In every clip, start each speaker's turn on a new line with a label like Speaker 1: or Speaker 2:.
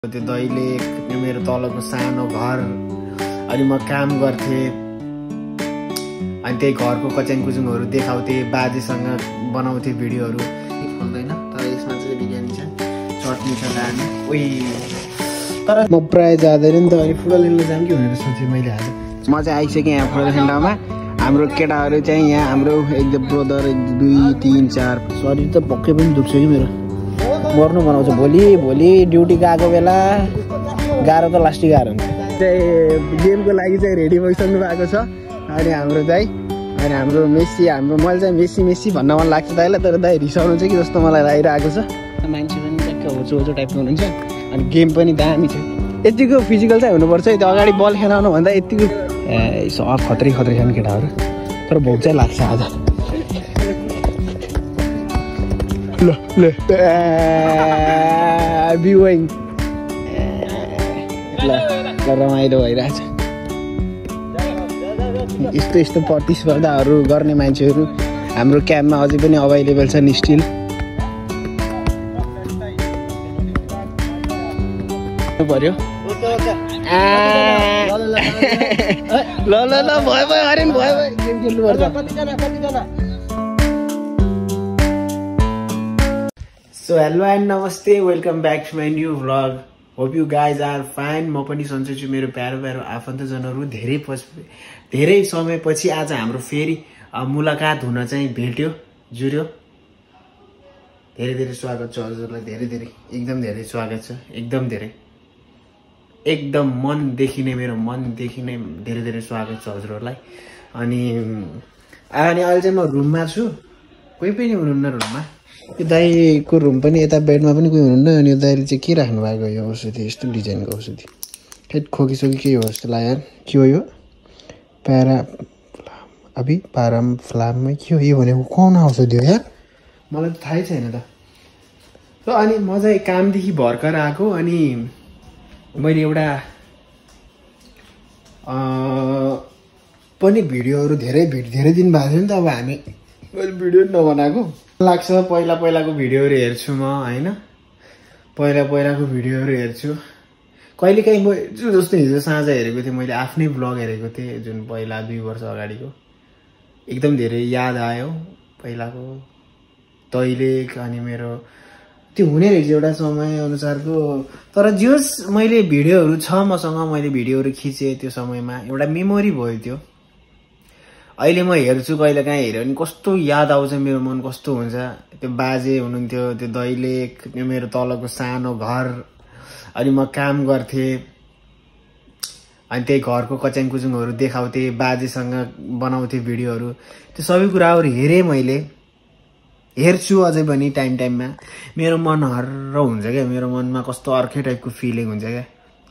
Speaker 1: त्यो दैले मेरो तलको सानो घर अनि म काम गर्थे अनि त्यही घरको कच्याङ कुचुङहरू देखाउँथे बाजेसँग बनाउँथे भिडियोहरू खोल्दैन तर यसमा चाहिँ बिरयानी छ चटनी छ दामी ओइ तर म प्राय जाँदैन नि त अनि फुटबल खेल्न जाम कि भनेर सोचे मैले आज म चाहिँ आइसकेँ यहाँ फुटबल खेल्नमा हाम्रो केटाहरू चाहिँ यहाँ हाम्रो एकदम ब्रदर 1 2 3 4 शरीर त पक्कै पनि दुख्छ कि मेरो मर्नु बनाउँछ भोलि ड्युटी गएको बेला गाह्रो त लास्टै गाह्रो हुन्छ गेमको लागि चाहिँ रेडी भइसक्नु भएको छ अनि हाम्रो दाइ अनि हाम्रो मेस्सी मैले चाहिँ मेस्सी भन्न मन लाग्छ दाइलाई तर दाइ रिसाउनु चाहिँ कि जस्तो मलाई लागिरहेको छ मान्छे पनि ट्याक्क होचो टाइपको हुनुहुन्छ अनि गेम पनि दामी छ यतिको फिजिकल चाहिँ हुनुपर्छ त्यो अगाडि बल खेलाउनु भन्दा यतिको खत्री छन् केटाहरू तर भोक चाहिँ लाग्छ आज ल बिवाइङ ल रमाइलो भइरहेछ यस्तो प्रतिस्पर्धाहरू गर्ने मान्छेहरू हाम्रो क्याम्पमा अझै पनि अभाइलेबल छन् स्टिल पर्यो ल भयो अरे भयो गेम खेल्नुपर्छ So hello and namaste, welcome back to my new vlog. Hope you guys are fine. म पनि सन्चै छु मेरो प्यारो आफन्तजनहरू धेरै समयपछि आज हाम्रो फेरि मुलाकात हुन चाहिँ भेट्यो जुर्यो धेरै स्वागत छ हजुरलाई धेरै एकदम धेरै स्वागत छ एकदम मनदेखि नै मेरो मनदेखि नै धेरै स्वागत छ हजुरहरूलाई अनि अहिले चाहिँ म रुममा छु कोही पनि हुनुहुन्न रुममा यो दाइको रुम पनि यता बेडमा पनि कोही हुनुहुन्न अनि यो दाइले चाहिँ के राख्नु भएको यो औषधि यस्तो डिजाइनको औषधि ठेट खोकिसोकी के हो जस्तो लाग्यो के हो यो पाराम फ्लाममै के हो यो भनेको कुन औषधि हो यार मलाई त थाहै छैन त अनि म चाहिँ कामदेखि भर्खर आएको अनि मैले एउटा पनि भिडियोहरू धेरै दिन भएको थियो नि त अब मैले भिडियो नबनाएको लाग्छ पहिलाको भिडियोहरू हेर्छु म हैन पहिलाको भिडियोहरू हेर्छु कहिलेकाहीँ म जस्तो हिजो साँझ हेरेको थिएँ मैले आफ्नै ब्लग हेरेको थिएँ जुन पहिला 2 वर्ष अगाडिको एकदम धेरै याद आयो पहिलाको दैलेख अनि मेरो त्यो हुने रहेछ एउटा समय अनुसारको तर जस मैले भिडियोहरू छ मसँग मैले भिडियोहरू खिचेँ त्यो समयमा एउटा मेमोरी भयो त्यो अहिले म हेर्छु कहिलेकाहीँ हेऱ्यो भने कस्तो याद आउँछ मेरो मन कस्तो हुन्छ त्यो बाजे हुनुहुन्थ्यो त्यो दैलेख मेरो तलको सानो घर अनि म काम गर्थे अनि त्यही घरको कच्याङ कुचुङहरू देखाउँथे बाजेसँग बनाउँथे भिडियोहरू त्यो सबै कुराहरू हेरेँ मैले हेर्छु अझै पनि टाइममा मेरो मन हर्र हुन्छ क्या मेरो मनमा कस्तो अर्कै टाइपको फिलिङ हुन्छ क्या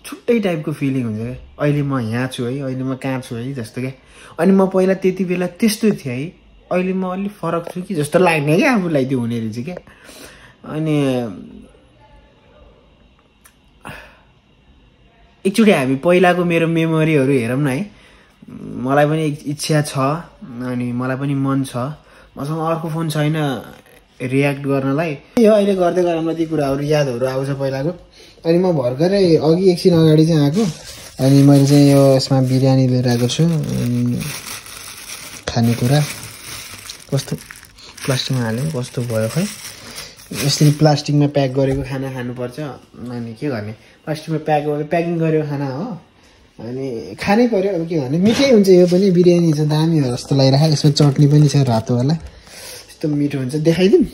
Speaker 1: छुट्टै टाइपको फिलिङ हुन्छ क्या अहिले म यहाँ छु है अहिले म कहाँ छु है जस्तो क्या अनि म पहिला त्यति बेला त्यस्तो थिएँ है अहिले म अलि फरक छु कि जस्तो लाग्ने क्या आफूलाई त्यो हुने रहेछ क्या अनि एकचोटि हामी पहिलाको मेरो मेमोरीहरू हेरौँ न है मलाई पनि इच्छा छ अनि मलाई पनि मन छ मसँग अर्को फोन छैन रियाक्ट गर्नलाई यो अहिले गर्दै गर्दा ती कुराहरू यादहरू आउँछ पहिलाको अनि म भर्खरै अघि एकछिन अगाडि चाहिँ आएको अनि मैले चाहिँ यो यसमा बिरयानी लिएर आएको छु खानेकुरा कस्तो प्लास्टिकमा हाल्यो कस्तो भयो खै यसरी प्लास्टिकमा प्याक गरेको खाना खानुपर्छ अनि के गर्ने प्लास्टिकमा प्याकिङ गरेको खाना हो अनि खानै पर्यो अब के गर्ने मिठै हुन्छ यो पनि बिरयानी छ दामी हो जस्तो लागिरहेको यसमा चटनी पनि छ रातोवाला यस्तो मिठो हुन्छ देखाइदिउँ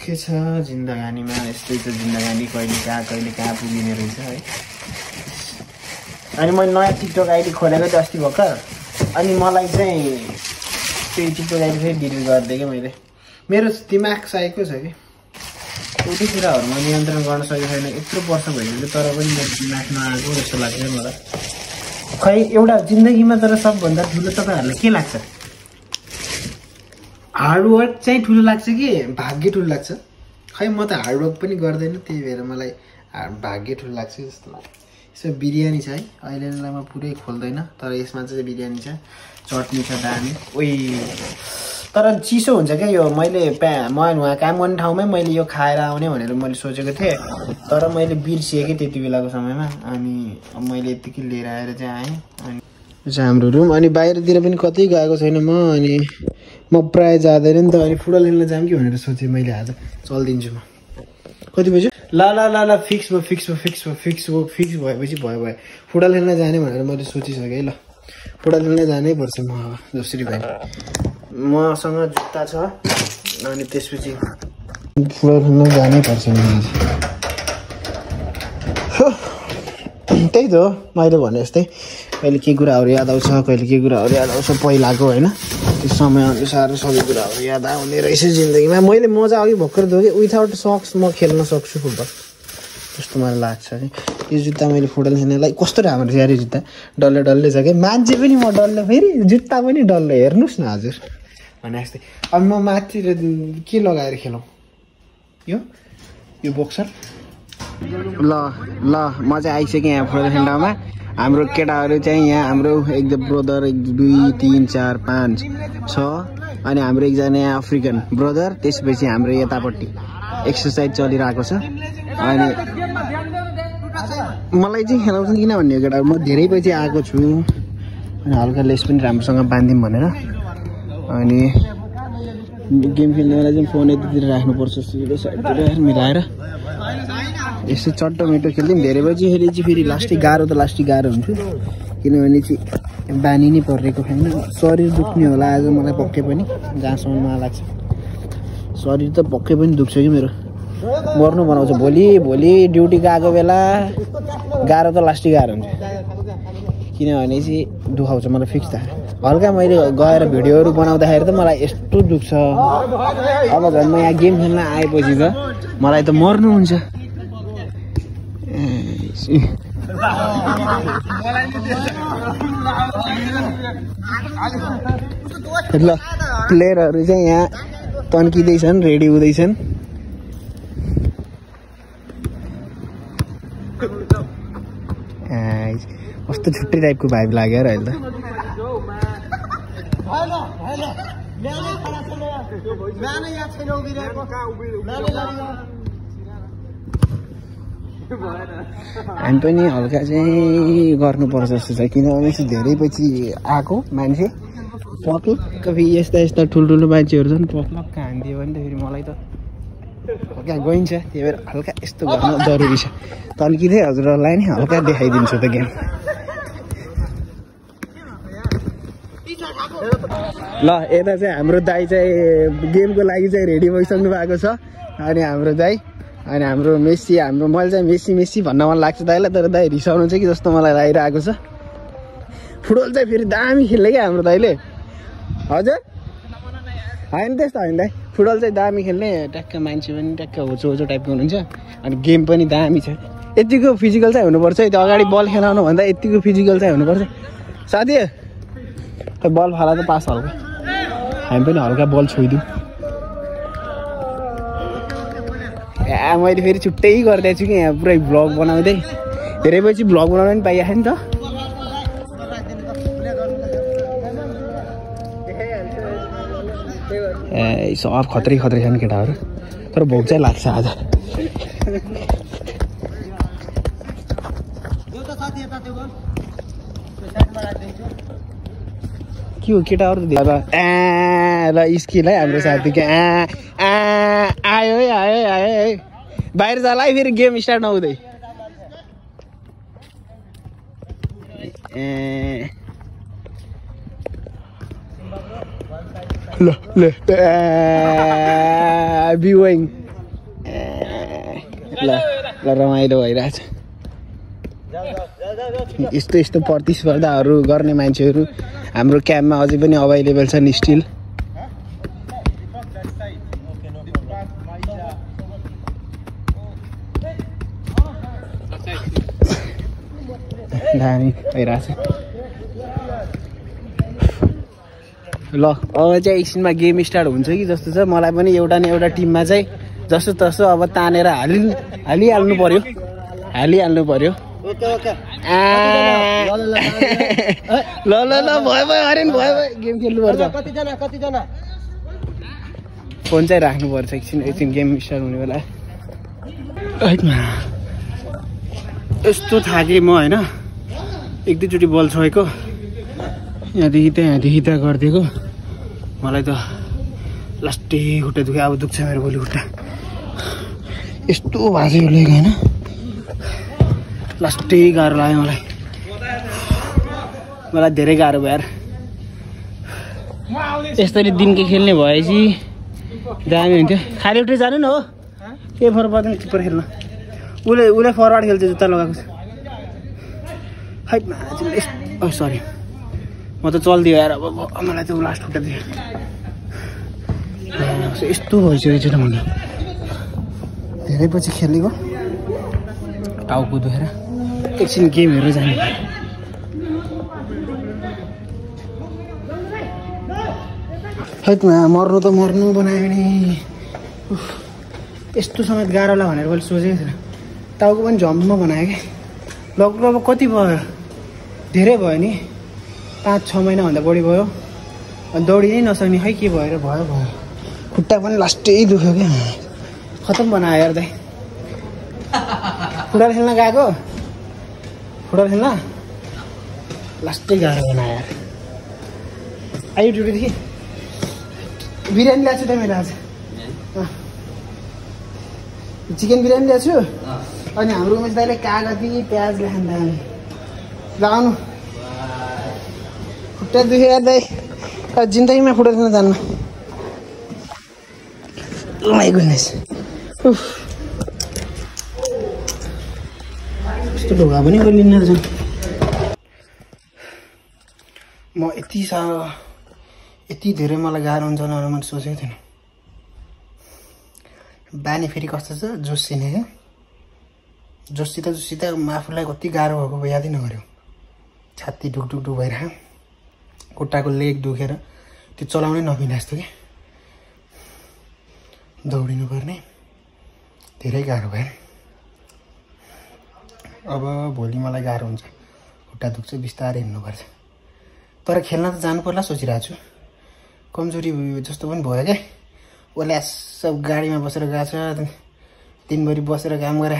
Speaker 1: के छ जिन्दगानीमा यस्तै छ जिन्दगानी कहिले कहाँ पुगिने रहेछ है अनि मैले नयाँ टिकटक आइडी खोलेको थिएँ अस्ति भर्खर अनि मलाई चाहिँ त्यो टिकटक आइडी फेरि डिलिट गरिदिएँ क्या मैले मेरो दिमाग सकेको छ कि एउटै कुराहरूमा नियन्त्रण गर्न सकेको छैन यत्रो वर्ष भइसक्यो तर पनि मेरो दिमाग नआएको जस्तो लाग्छ मलाई खै एउटा जिन्दगीमा तर सबभन्दा ठुलो तपाईँहरूलाई के लाग्छ हार्डवर्क चाहिँ ठुलो लाग्छ कि भाग्य ठुलो लाग्छ खै म त हार्डवर्क पनि गर्दैन त्यही भएर मलाई भाग्य ठुलो लाग्छ जस्तो लाग्छ यसमा बिरयानी छ है अहिलेलाई म पुरै खोल्दैन तर यसमा चाहिँ बिरयानी छ चटनी छ दामी ओइ तर चिसो हुन्छ क्या यो मैले म वहाँ काम गर्ने ठाउँमै मैले यो खाएर आउने भनेर मैले सोचेको थिएँ तर मैले बिर्सिएँ कि त्यति बेलाको समयमा अनि मैले यतिकै लिएर आएर चाहिँ आएँ अनि चाहिँ हाम्रो रुम अनि बाहिरतिर पनि कतै गएको छैन म अनि म प्रायः जाँदैन नि त अनि फुटबल खेल्न जाऊँ कि भनेर सोचेँ मैले आज चल्दिन्छु म कति बज्यो ल ल ल ल फिक्स भएपछि भयो फुटबल खेल्न जाने भनेर मैले सोचिसकेँ ल फुटबल खेल्न जानै पर्छ म अब जसरी भए मसँग जुत्ता छ अनि त्यसपछि फुटबल खेल्न जानै पर्छ मलाई त्यही त हो मैले भने जस्तै कहिले के कुराहरू याद आउँछ कहिले के कुराहरू याद आउँछ पहिलाको होइन त्यो समयअनुसार सबै कुराहरू याद आउने रहेछ जिन्दगीमा मैले मजा अघि भर्खर धोकेँ विथआउट सक्स म खेल्न सक्छु फुटबल जस्तो मलाई लाग्छ है यो जुत्ता मैले फुटबल खेल्नेलाई कस्तो राम्रो छ यार यो जुत्ता डल्ले छ क्या मान्छे पनि म डल्ले फेरि जुत्ता पनि डल्ले हेर्नुहोस् न हजुर भने जस्तै अब म माथि के लगाएर खेलौँ यो बक्सर ल म चाहिँ आइसकेँ यहाँ फुटबल खेल्नमा हाम्रो केटाहरू चाहिँ यहाँ हाम्रो एक ब्रदर 1 2 3 4 5 6 अनि हाम्रो एकजना यहाँ अफ्रिकन ब्रदर त्यसपछि हाम्रो यतापट्टि एक्सर्साइज चलिरहेको छ अनि मलाई चाहिँ खेलाउँछन् किन भन्ने केटाहरू म धेरै पछि आएको छु अनि हल्का लेस पनि राम्रोसँग बाँधिदिउँ भनेर अनि गेम खेल्ने बेला चाहिँ फोन यतितिर राख्नुपर्छ सिधो साइडतिर मिलाएर यसो चट्टो मिठो खेल्थ्यौँ धेरै बजीखेरि चाहिँ फेरि लास्टै गाह्रो हुन्थ्यो किनभने चाहिँ बानी नै परेको छैन शरीर दुख्ने होला आज मलाई पक्कै पनि जहाँसम्म मलाई लाग्छ शरीर त पक्कै पनि दुख्छ कि मेरो मर्नु बनाउँछ भोलि ड्युटी गएको बेला गाह्रो त लास्टै गाह्रो हुन्छ किनभने चाहिँ दुखाउँछ मलाई फिक्स थाहा हल्का मैले गएर भिडियोहरू बनाउँदाखेरि त मलाई यस्तो दुख्छ अब झन् म यहाँ गेम खेल्न आएपछि त मलाई त मर्नु हुन्छ ल प्लेयरहरू चाहिँ यहाँ तन्किँदैछन् रेडी हुँदैछन् कस्तो छुट्टै टाइपको भाइब लाग्यो र अहिले हामी पनि हल्का चाहिँ गर्नुपर्छ जस्तो छ किनभने चाहिँ धेरै पछि आएको मान्छे पक्लक्क फेरि यस्ता ठुल्ठुलो मान्छेहरू छन् पक्लक्क हानिदियो भने त फेरि मलाई त हल्का गइन्छ त्यही भएर हल्का यस्तो गर्नु जरुरी छ तन्किँदै हजुरहरूलाई नि हल्का देखाइदिन्छु त गेम ल यता चाहिँ हाम्रो दाइ चाहिँ गेमको लागि चाहिँ रेडी भइसक्नु भएको छ अनि हाम्रो दाइ अनि हाम्रो मेस्सी मैले चाहिँ मेस्सी भन्न मन लाग्छ दाइलाई तर दाइ रिसाउनु चाहिँ कि जस्तो मलाई लागिरहेको छ फुटबल चाहिँ फेरि दामी खेल्ने क्या हाम्रो दाइले हजुर होइन त्यस्तो होइन दाइ फुटबल चाहिँ दामी खेल्ने ट्याक्क मान्छे पनि ट्याक्क होचो टाइपको हुनुहुन्छ अनि गेम पनि दामी छ यतिको फिजिकल चाहिँ हुनुपर्छ है त्यो अगाडि बल खेलाउनु भन्दा यतिको फिजिकल चाहिँ हुनुपर्छ साथी खै बल फाला त पास हल्का हामी पनि हल्का बल छोइदिउँ मैले फेरि छुट्टै गरिदिएको छु कि यहाँ पुरै भ्लग बनाउँदै धेरै पछि भ्लग बनाउनु पनि पाइएको नि त सब खत्रै छन् केटाहरू तर भोक चाहिँ लाग्छ आज के हो केटाहरू त ल स्किल है हाम्रो साथीको आयो है बाहिर जाला है फेरि गेम स्टार्ट नहुँदै ल बिवाइङ ल रमाइलो भइरहेछ यस्तो प्रतिस्पर्धाहरू गर्ने मान्छेहरू हाम्रो क्याम्पमा अझै पनि अभाइलेबल छन् स्टिल दामी भइरहेछ ल अब चाहिँ एकछिनमा गेम स्टार्ट हुन्छ कि जस्तो छ मलाई पनि एउटा न एउटा टिममा चाहिँ जस्तो तस्तो अब तानेर हालिहाल्नु पर्यो ल भयो अरे भयो गेम खेल्नुपर्छ फोन चाहिँ राख्नुपर्छ एकछिन गेम स्टार्ट हुने बेला यस्तो थाकेँ म होइन 1-2 चोटि बल छोएको यहाँदेखि त्यहाँ गरिदिएको मलाई त लास्टै खुट्टा दुख्यो अब दुख्छ मेरो भोलि खुट्टा यस्तो भाँच्यो यो लेग होइन लास्टै गाह्रो लाग्यो मलाई धेरै गाह्रो भयो यार यसरी दिनकै खेल्ने भएपछि दामी हुन्थ्यो खाली एउटै जानु न हो के फरक पर्दैन किपर खेल्न उसले फरवार्ड खेल्छ जुत्ता लगाएको छ खै सरी म त चल्दियो यार अब मलाई त लास्ट खुट्टा दियो यस्तो भइसकेको छ त मलाई धेरै पछि खेलेको टाउको दुखेर एकछिन गेम हेरेर जाने मर्नु त मर्नु बनायो नि यस्तो समेत गाह्रो होला भनेर मैले सोचेको थिएन टाउको पनि झम्पमा बनायो कि लगभग अब कति भयो धेरै भयो नि 5-6 महिनाभन्दा बढी भयो अनि दौडी नै नसक्ने खै के भएर भयो खुट्टा पनि लास्टै दुख्यो क्या खतम बनायो यार दाइ फुटबल खेल्न गएको फुटबल खेल्न लास्टै गाह्रो बनायो यार आयो ड्युटीदेखि बिरयानी ल्याएको छु त मेरो आज चिकन बिरयानी ल्याएको छु अनि हाम्रो उमेश दाइले कागती प्याज ल्याखान लगाउनु खुट्टा दुख्यो यार दाइ जिन्दगीमा फुटबल खेल्न जान्न माइ गुडनेस यस्तो ढोका पनि गरिन्न रहेछ म यति धेरै मलाई गाह्रो हुन्छ भनेर मैले सोचेको थिएन बानी फेरि कस्तो छ जोसिने क्या जोसित आफूलाई कति गाह्रो भएको यादै नगर्यो छाती ढुकढुक भइरहेको खुट्टाको लेग दुखेर त्यो चलाउनै नपिने जस्तो कि दौडिनु पर्ने धेरै गाह्रो भयो अब भोलि मलाई गाह्रो हुन्छ खुट्टा दुख्छ बिस्तारै हिँड्नुपर्छ तर खेल्न त जानु पर्ला सोचिरहेको छु कमजोरी जस्तो पनि भयो क्या उसले सब गाडीमा बसेर गएको छ दिनभरि बसेर काम गरे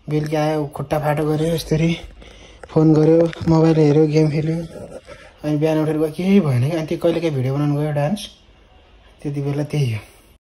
Speaker 1: बेलुकी आयो खुट्टा फाटो गऱ्यो यस्तरी फोन गऱ्यो मोबाइल हेऱ्यो गेम खेल्यो अनि बिहान उठेर गयो केही भएन कि अनि त्यो कहिलेकाहीँ भिडियो बनाउनु गयो डान्स त्यति बेला त्यही हो